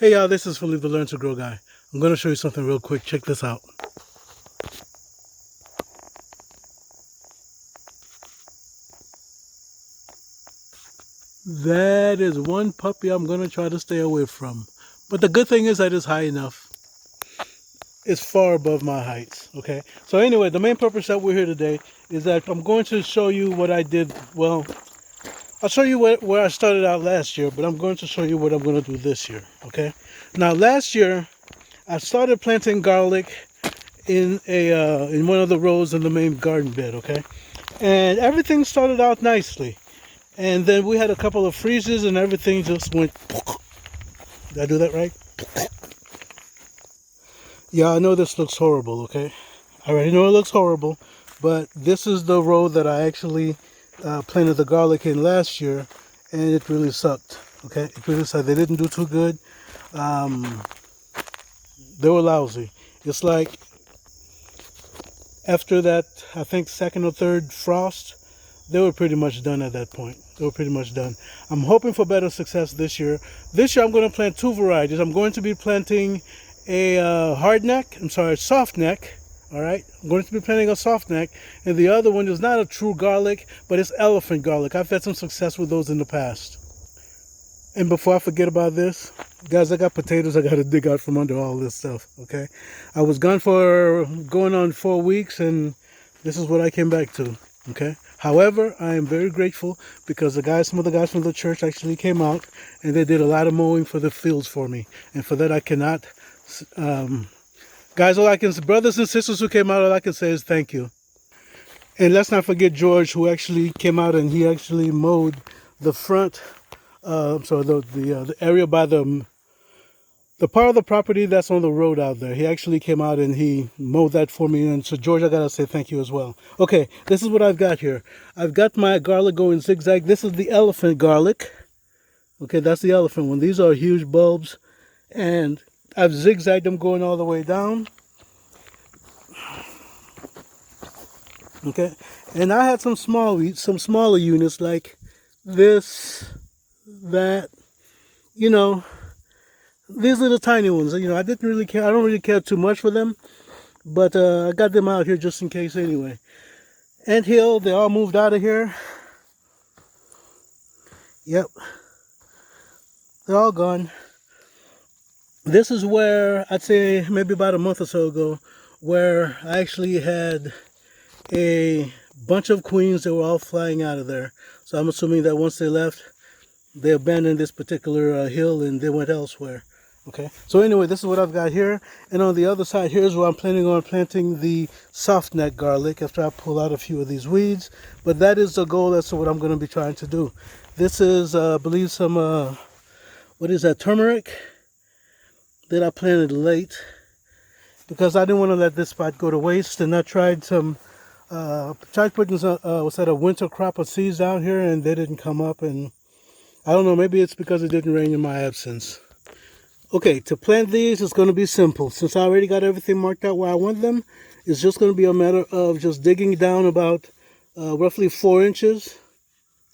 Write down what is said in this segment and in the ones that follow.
Hey y'all, this is Philippe the Learn to Grow guy. I'm going to show you something real quick. Check this out. That is one puppy I'm going to try to stay away from. But the good thing is that it's high enough. It's far above my heights, okay? So anyway, the main purpose that we're here today is that I'm going to show you what I did. Well, I'll show you where I started out last year, but I'm going to show you what I'm going to do this year, okay? Now, last year, I started planting garlic in one of the rows in the main garden bed, okay? And everything started out nicely. And then we had a couple of freezes and everything just went. Did I do that right? Yeah, I know this looks horrible, okay? I already know it looks horrible, but this is the row that I actually planted the garlic in last year, and it really sucked, okay? It really sucked. They didn't do too good. They were lousy. It's like after that, I think second or third frost, they were pretty much done at that point. They were pretty much done. I'm hoping for better success this year. This year I'm going to plant two varieties. I'm going to be planting a soft neck. All right, I'm going to be planting a soft neck, and the other one is not a true garlic, but it's elephant garlic. I've had some success with those in the past. And before I forget about this, guys, I got potatoes I got to dig out from under all this stuff, okay? I was gone for going on 4 weeks, and this is what I came back to, okay? However, I am very grateful because some of the guys from the church actually came out, and they did a lot of mowing for the fields for me. And for that, I cannot... guys, brothers and sisters who came out, all I can say is thank you. And let's not forget George, who actually came out and he actually mowed the front... the area by the part of the property that's on the road out there. He actually came out and he mowed that for me. And so, George, I gotta say thank you as well. Okay, this is what I've got here. I've got my garlic going zigzag. This is the elephant garlic. Okay, that's the elephant one. These are huge bulbs, and I've zigzagged them going all the way down. Okay, and I had some smaller units like this, that, these are the tiny ones. I didn't really care. I don't really care too much for them, but I got them out here just in case anyway. Ant hill, they all moved out of here. Yep, they're all gone. This is where I'd say maybe about a month or so ago, where I actually had a bunch of queens that were all flying out of there. So I'm assuming that once they left, they abandoned this particular hill and they went elsewhere. Okay, so anyway, this is what I've got here. And on the other side, here's where I'm planning on planting the soft neck garlic after I pull out a few of these weeds. But that is the goal. That's what I'm going to be trying to do. This is, I believe, some, what is that, turmeric that I planted late because I didn't want to let this spot go to waste. And I tried putting some, a winter crop of seeds down here, and they didn't come up. And I don't know, maybe it's because it didn't rain in my absence. Okay, to plant these, it's going to be simple. Since I already got everything marked out where I want them, it's just going to be a matter of just digging down about roughly 4 inches.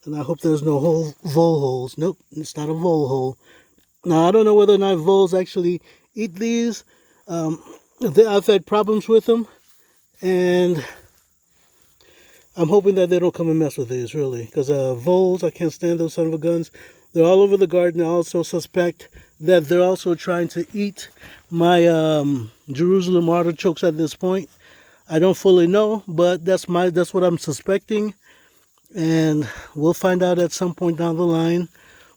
And I hope there's no vole holes. Nope, it's not a vole hole. Now, I don't know whether or not voles actually eat these. I've had problems with them. And I'm hoping that they don't come and mess with these, really. Because voles, I can't stand those son of a guns. They're all over the garden. I also suspect that they're also trying to eat my Jerusalem artichokes at this point. I don't fully know, but that's what I'm suspecting. And we'll find out at some point down the line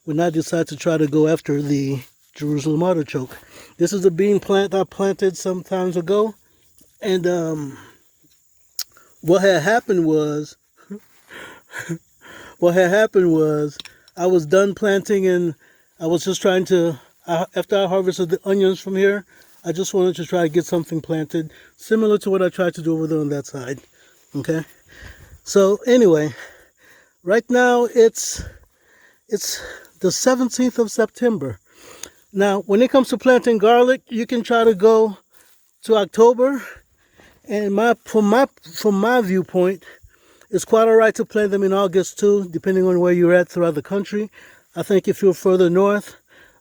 when I decide to try to go after the Jerusalem artichoke. This is a bean plant I planted some times ago. And what had happened was I was done planting, and I was just trying to, after I harvested the onions from here, I just wanted to try to get something planted similar to what I tried to do over there on that side. Okay, so anyway, right now it's the 17th of September. Now, when it comes to planting garlic, you can try to go to October, and from my viewpoint, it's quite all right to plant them in August too, depending on where you're at throughout the country. I think if you're further north,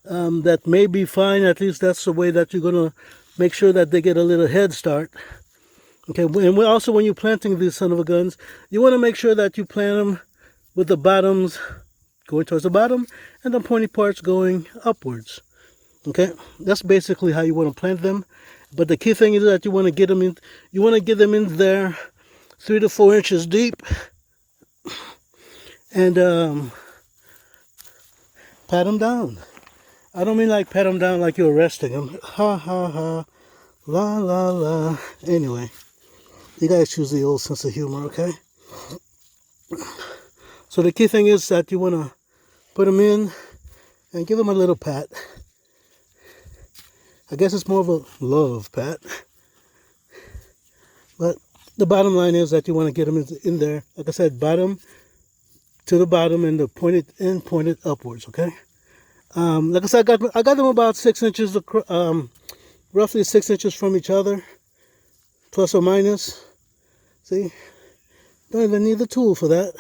that may be fine. At least that's the way that you're going to make sure that they get a little head start. Okay, and also when you're planting these son of a guns, you want to make sure that you plant them with the bottoms going towards the bottom and the pointy parts going upwards. Okay, that's basically how you want to plant them. But the key thing is that you want to get them in. You want to get them in there 3 to 4 inches deep, and pat them down. I don't mean like pat them down like you're arresting them. Ha ha ha, la la la. Anyway, you guys choose the old sense of humor, okay? So the key thing is that you want to put them in and give them a little pat. I guess it's more of a love pat. But the bottom line is that you want to get them in there. Like I said, bottom to the bottom and the pointed upwards, okay? Like I said, I got them about 6 inches, roughly 6 inches from each other, plus or minus. See? Don't even need the tool for that.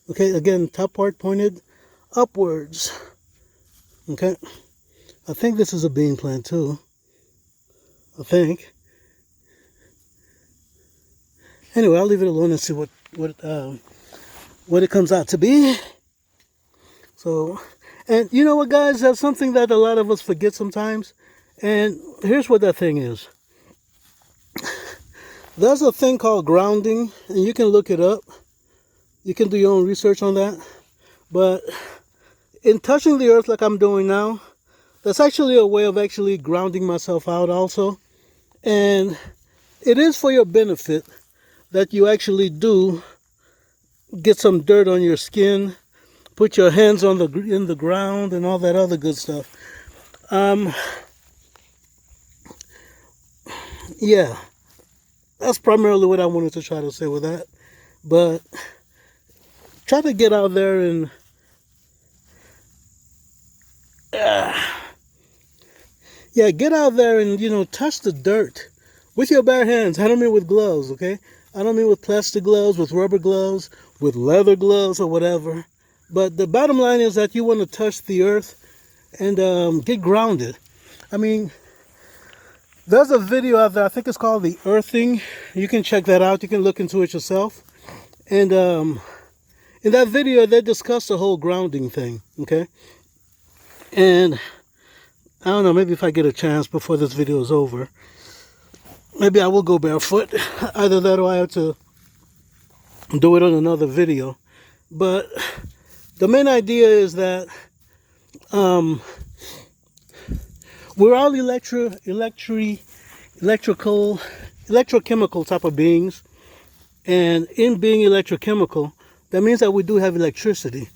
Okay, again, top part pointed upwards. Okay? I think this is a bean plant too. I think. Anyway, I'll leave it alone and see what it comes out to be. So, and you know what, guys? That's something that a lot of us forget sometimes. And here's what that thing is. There's a thing called grounding, and you can look it up. You can do your own research on that. But in touching the earth like I'm doing now, that's actually a way of actually grounding myself out also. And it is for your benefit that you actually do get some dirt on your skin, put your hands in the ground and all that other good stuff. Yeah, that's primarily what I wanted to try to say with that. But try to get out there and get out there and, touch the dirt with your bare hands. I don't mean with gloves, okay? I don't mean with plastic gloves, with rubber gloves, with leather gloves or whatever. But the bottom line is that you want to touch the earth and get grounded. I mean, there's a video out there, I think it's called The Earthing. You can check that out. You can look into it yourself. And in that video, they discuss the whole grounding thing, okay? And I don't know, maybe if I get a chance before this video is over, maybe I will go barefoot. Either that or I have to do it on another video. But the main idea is that we're all electrochemical type of beings. And in being electrochemical, that means that we do have electricity.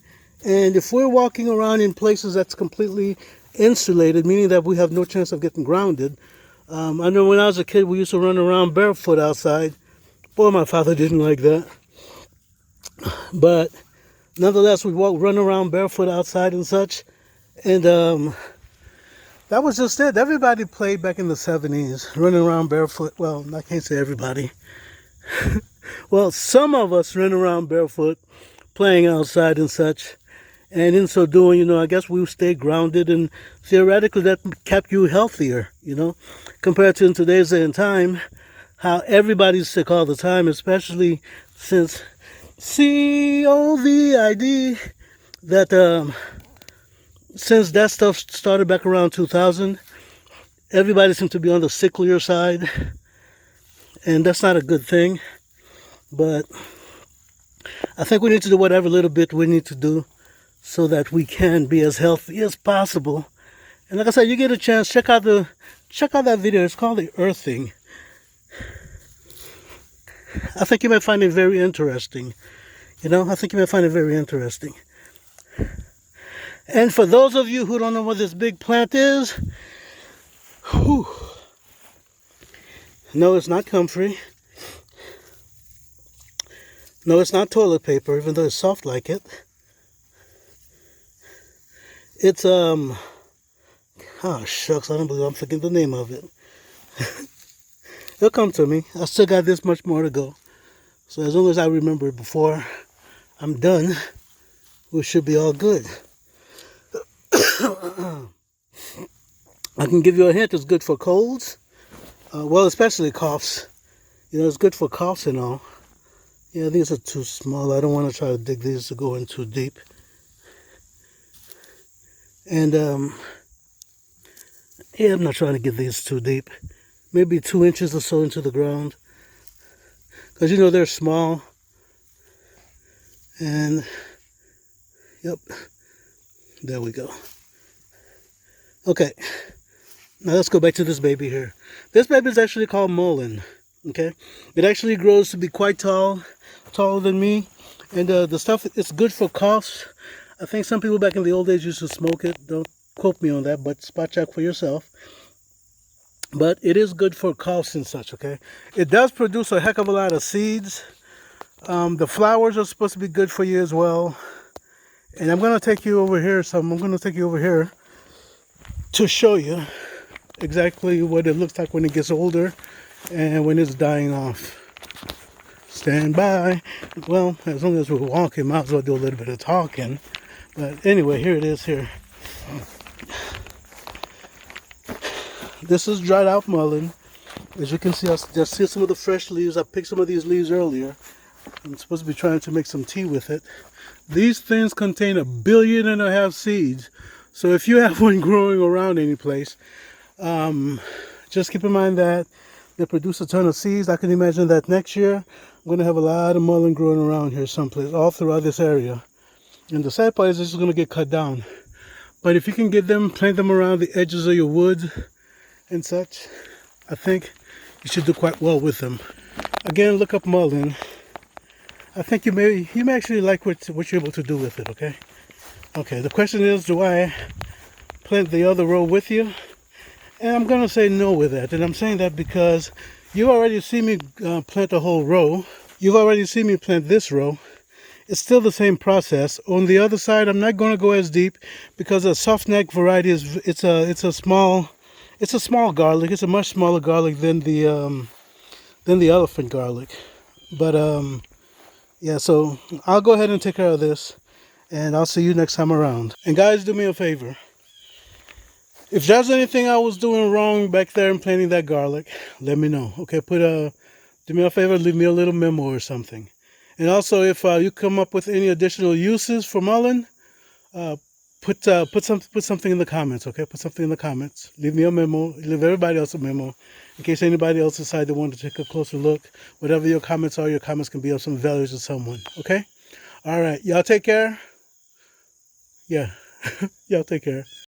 And if we're walking around in places that's completely insulated, meaning that we have no chance of getting grounded. I know when I was a kid, we used to run around barefoot outside. Boy, my father didn't like that. But nonetheless, we run around barefoot outside and such. And that was just it. Everybody played back in the 70s, running around barefoot. Well, I can't say everybody. Well, some of us ran around barefoot, playing outside and such. And in so doing, I guess we stayed grounded, and theoretically that kept you healthier, compared to in today's day and time, how everybody's sick all the time, especially since COVID, that since that stuff started back around 2000, everybody seems to be on the sicklier side, and that's not a good thing. But I think we need to do whatever little bit we need to do so that we can be as healthy as possible. And like I said, you get a chance, check out that video. It's called The Earthing. I think you might find it very interesting. I think you might find it very interesting. And for those of you who don't know what this big plant is, no, it's not comfrey. No, it's not toilet paper, even though it's soft like it. It's, oh shucks, I don't believe I'm forgetting the name of it. It'll come to me. I still got this much more to go. So as long as I remember it before I'm done, we should be all good. I can give you a hint, it's good for colds. Well, especially coughs. You know, it's good for coughs and all. Yeah, these are too small. I don't want to try to dig these to go in too deep. And, yeah, I'm not trying to get these too deep. Maybe 2 inches or so into the ground. Because, you know, they're small. And, yep, there we go. Okay, now let's go back to this baby here. This baby is actually called mullein, okay? It actually grows to be quite tall, taller than me. And the stuff, it's good for coughs. I think some people back in the old days used to smoke it. Don't quote me on that, but spot check for yourself. But it is good for coughs and such, okay? It does produce a heck of a lot of seeds. The flowers are supposed to be good for you as well. And I'm going to take you over here. I'm going to take you over here to show you exactly what it looks like when it gets older and when it's dying off. Stand by. Well, as long as we're walking, might as well do a little bit of talking. But anyway, here it is here. This is dried out mullein. As you can see, I just see some of the fresh leaves. I picked some of these leaves earlier. I'm supposed to be trying to make some tea with it. These things contain 1.5 billion seeds. So if you have one growing around any place, just keep in mind that they produce a ton of seeds. I can imagine that next year I'm going to have a lot of mullein growing around here someplace, all throughout this area. And the sad part is this is going to get cut down. But if you can get them, plant them around the edges of your woods and such, I think you should do quite well with them. Again, look up mullein. I think you may actually like what you're able to do with it, okay? Okay, the question is, do I plant the other row with you? And I'm going to say no with that. And I'm saying that because you already see me plant a whole row. You've already seen me plant this row. It's still the same process. On the other side, I'm not going to go as deep because a soft neck variety is it's a small garlic. It's a much smaller garlic than the elephant garlic. But yeah, so I'll go ahead and take care of this. And I'll see you next time around. And guys, do me a favor. If there's anything I was doing wrong back there in planting that garlic, let me know. Okay, do me a favor, leave me a little memo or something. And also, if you come up with any additional uses for mullein, put something in the comments. Okay, put something in the comments. Leave me a memo. Leave everybody else a memo, in case anybody else decides they want to take a closer look. Whatever your comments are, your comments can be of some value to someone. Okay. All right, y'all take care. Yeah, y'all take care.